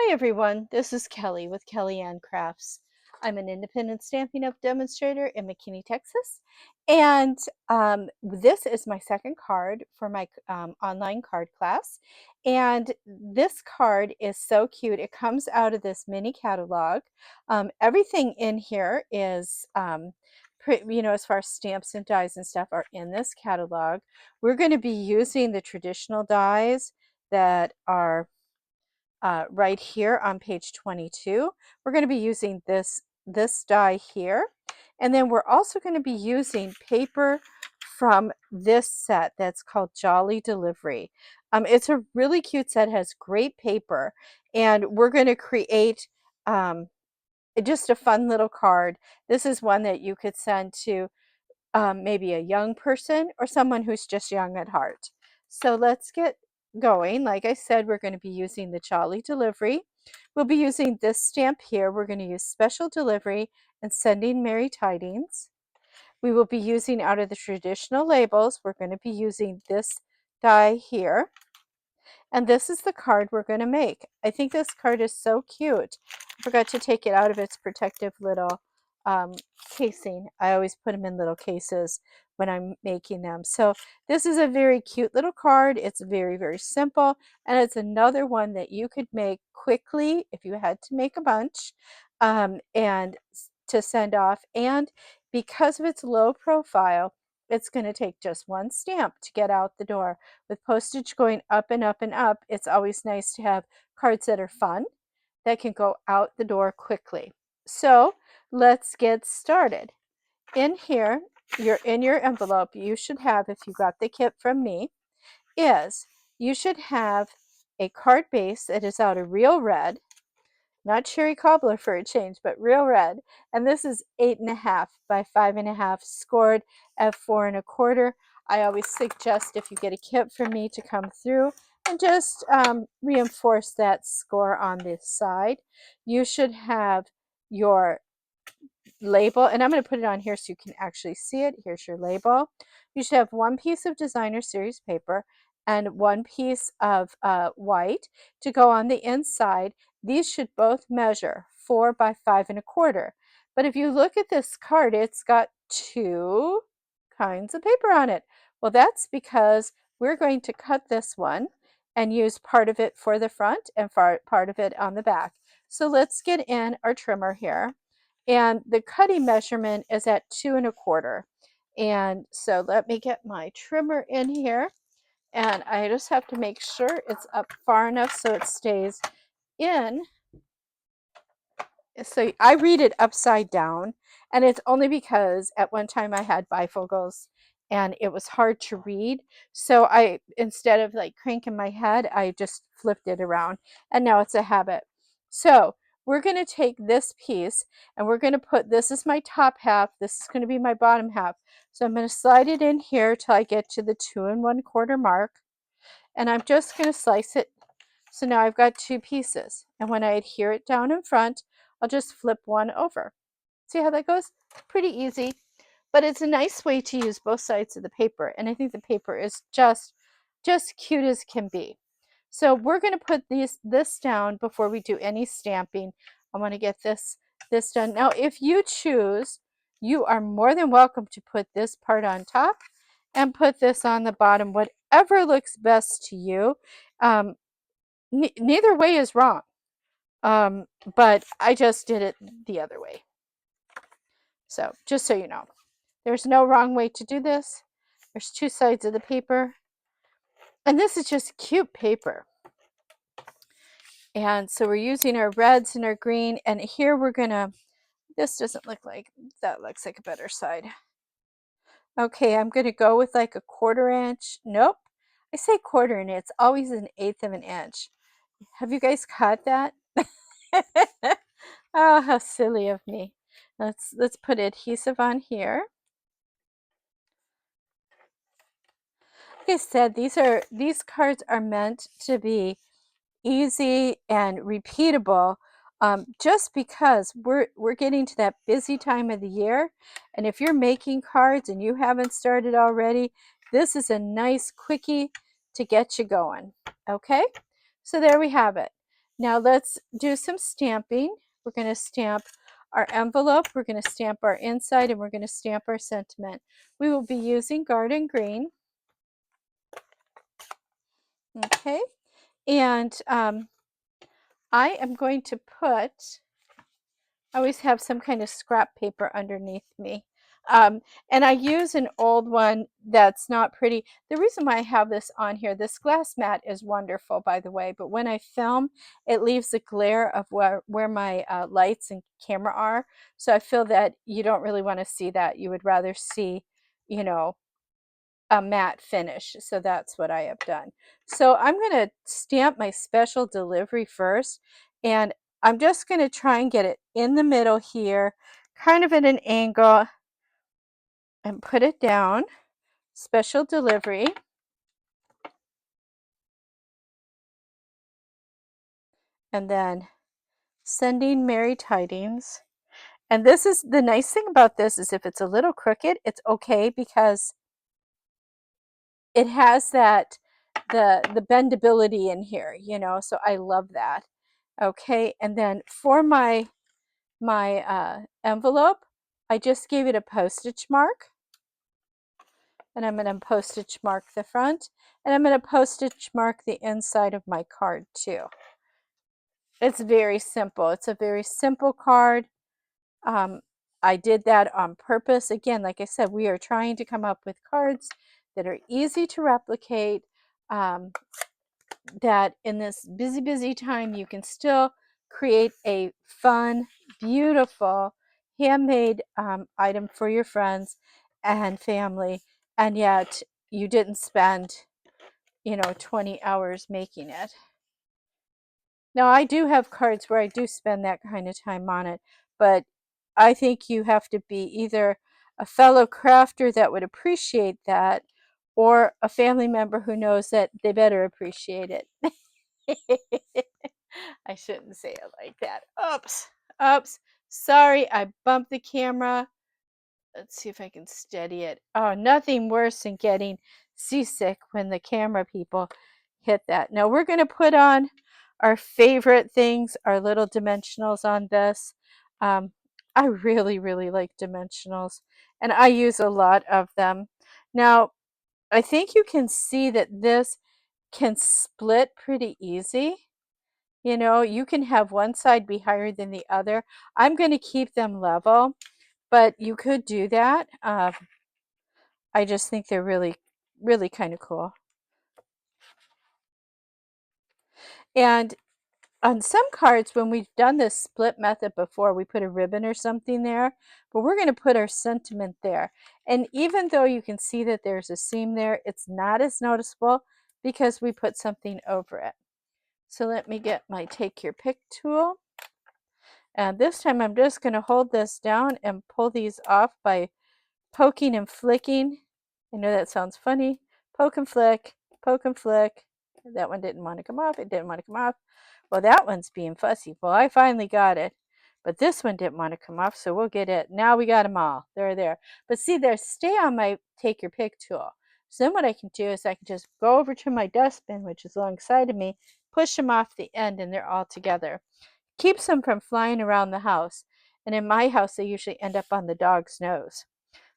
Hi everyone, this is Kelly with Kelly Ann Crafts. I'm an independent Stampin' Up! Demonstrator in McKinney, Texas, and this is my second card for my online card class. And this card is so cute. It comes out of this mini catalog. Everything in here is, as far as stamps and dies and stuff are in this catalog. We're going to be using the traditional dies that are right here on page 22. We're going to be using this die here, and then we're also going to be using paper from this set that's called Jolly Delivery. It's a really cute set, has great paper, and we're going to create just a fun little card. This is one that you could send to maybe a young person or someone who's just young at heart. So let's get going. Like I said, we're going to be using the Jolly Delivery. We'll be using this stamp here. We're going to use Special Delivery and Sending Merry Tidings. We will be using out of the traditional labels. We're going to be using this die here. And this is the card we're going to make. I think this card is so cute. I forgot to take it out of its protective little casing. I always put them in little cases when I'm making them. So this is a very cute little card. It's very, very simple. And it's another one that you could make quickly if you had to make a bunch and to send off. And because of its low profile, it's going to take just one stamp to get out the door. With postage going up and up and up, it's always nice to have cards that are fun, that can go out the door quickly. So let's get started. In here, in your envelope, you should have, if you got the kit from me, you should have a card base that is out of real red, not cherry cobbler for a change, but real red. And this is 8.5 by 5.5, scored at 4.25. I always suggest if you get a kit from me to come through and just reinforce that score on this side. You should have your label, and I'm going to put it on here so you can actually see it. Here's your label. You should have one piece of designer series paper and one piece of white to go on the inside. These should both measure 4 by 5.25. But if you look at this card, it's got two kinds of paper on it. Well, that's because we're going to cut this one and use part of it for the front and part of it on the back. So let's get in our trimmer here. And the cutting measurement is at 2.25. And so let me get my trimmer in here. And I just have to make sure it's up far enough so it stays in. So I read it upside down, and it's only because at one time I had bifocals and it was hard to read. So instead of like cranking my head, I just flipped it around, and now it's a habit. So we're going to take this piece and we're going to put, this is my top half, this is going to be my bottom half. So I'm going to slide it in here till I get to the 2.25 mark, and I'm just going to slice it. So now I've got two pieces, and when I adhere it down in front, I'll just flip one over. See how that goes? Pretty easy, but it's a nice way to use both sides of the paper, and I think the paper is just cute as can be. So we're going to put this down before we do any stamping. I want to get this done. Now, if you choose, you are more than welcome to put this part on top and put this on the bottom, whatever looks best to you. Neither way is wrong, but I just did it the other way. So just so you know, there's no wrong way to do this. There's two sides of the paper, and this is just cute paper. And so we're using our reds and our green, and here we're gonna, this doesn't look like, that looks like a better side. Okay, I'm gonna go with like a 1/4 inch. Nope, I say 1/4 inch, it's always 1/8 of an inch. Have you guys caught that? Oh, how silly of me. Let's put adhesive on here. Like I said, these cards are meant to be easy and repeatable, just because we're getting to that busy time of the year, and if you're making cards and you haven't started already, this is a nice quickie to get you going. Okay, so there we have it. Now let's do some stamping. We're going to stamp our envelope, we're going to stamp our inside, and we're going to stamp our sentiment. We will be using Garden Green. Okay, and I am going to put, I always have some kind of scrap paper underneath me. And I use an old one that's not pretty. The reason why I have this on here, this glass mat is wonderful, by the way, but when I film, it leaves a glare of where my lights and camera are. So I feel that you don't really want to see that. You would rather see, you know, a matte finish. So that's what I have done. So I'm going to stamp my special delivery first, and I'm just going to try and get it in the middle here, kind of at an angle, and put it down. Special delivery. And then sending merry tidings. And this is the nice thing about this, is if it's a little crooked, it's okay, because it has that the bendability in here, you know, so I love that. Okay, and then for my envelope, I just gave it a postage mark, and I'm going to postage mark the front, and I'm going to postage mark the inside of my card too. It's very simple. It's a very simple card. I did that on purpose. Again, like I said, we are trying to come up with cards that are easy to replicate, that in this busy time you can still create a fun, beautiful, handmade item for your friends and family, and yet you didn't spend, 20 hours making it. Now, I do have cards where I do spend that kind of time on it, but I think you have to be either a fellow crafter that would appreciate that, or a family member who knows that they better appreciate it. I shouldn't say it like that. Oops. Oops. Sorry, I bumped the camera. Let's see if I can steady it. Oh, nothing worse than getting seasick when the camera people hit that. Now we're going to put on our favorite things, our little dimensionals on this. I really like dimensionals, and I use a lot of them. Now, I think you can see that this can split pretty easy. You know, you can have one side be higher than the other. I'm going to keep them level, but you could do that. I just think they're really kind of cool. And on some cards, when we've done this split method before, we put a ribbon or something there, but we're going to put our sentiment there. And even though you can see that there's a seam there, it's not as noticeable because we put something over it. So let me get my Take Your Pick tool. And this time I'm just going to hold this down and pull these off by poking and flicking. I know that sounds funny. Poke and flick, poke and flick. That one didn't want to come off. It didn't want to come off. Well, that one's being fussy. Well, I finally got it. But this one didn't want to come off, so we'll get it. Now we got them all. They're there. But see, they stay on my Take Your Pick tool. So then what I can do is I can just go over to my dustbin, which is alongside of me, push them off the end, and they're all together. Keeps them from flying around the house. And in my house, they usually end up on the dog's nose.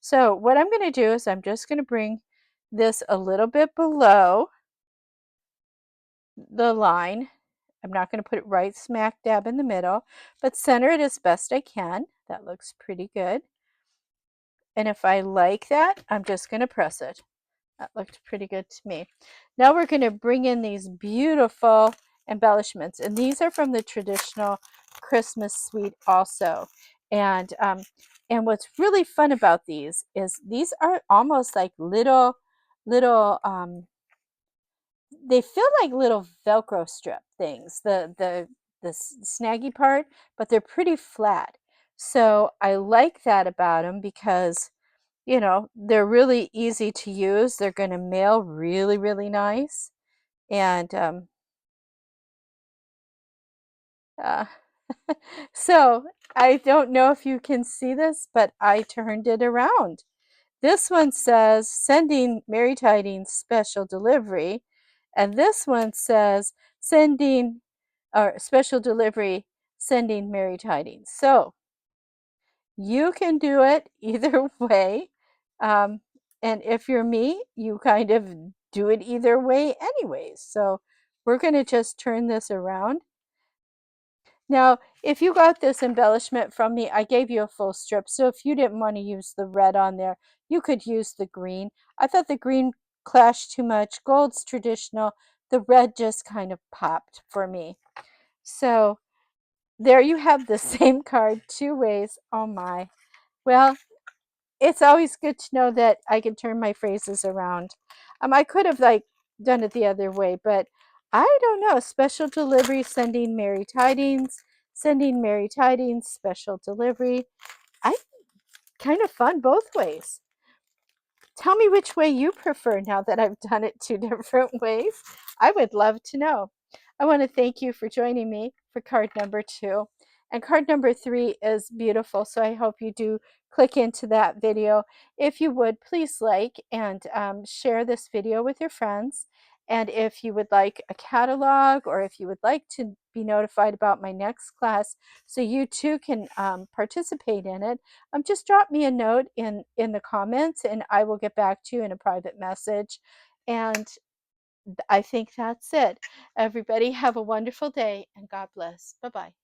So what I'm going to do is I'm just going to bring this a little bit below the line. I'm not going to put it right smack dab in the middle, but center it as best I can. That looks pretty good. And if I like that, I'm just going to press it. That looked pretty good to me. Now we're going to bring in these beautiful embellishments, and these are from the traditional Christmas suite also. And what's really fun about these is these are almost like little they feel like little Velcro strip things, the snaggy part, but they're pretty flat. So I like that about them because, they're really easy to use. They're going to mail really nice. And uh, so I don't know if you can see this, but I turned it around. This one says sending Merry Tidings special delivery. And this one says sending or special delivery sending merry tidings. So you can do it either way. Um, and if you're me, you kind of do it either way anyways. So we're going to just turn this around. Now, if you got this embellishment from me, I gave you a full strip. So if you didn't want to use the red on there, you could use the green. I thought the green clashed too much. Gold's traditional. The red just kind of popped for me. So there you have the same card two ways. Oh my. Well, it's always good to know that I can turn my phrases around. I could have like done it the other way, but I don't know. Special delivery, sending merry tidings, special delivery. I kind of fun both ways. Tell me which way you prefer now that I've done it two different ways. I would love to know. I want to thank you for joining me for card number 2. And card number 3 is beautiful, so I hope you do click into that video. If you would, please like and share this video with your friends. And if you would like a catalog, or if you would like to be notified about my next class so you too can participate in it, just drop me a note in the comments and I will get back to you in a private message. And I think that's it. Everybody have a wonderful day and God bless. Bye-bye.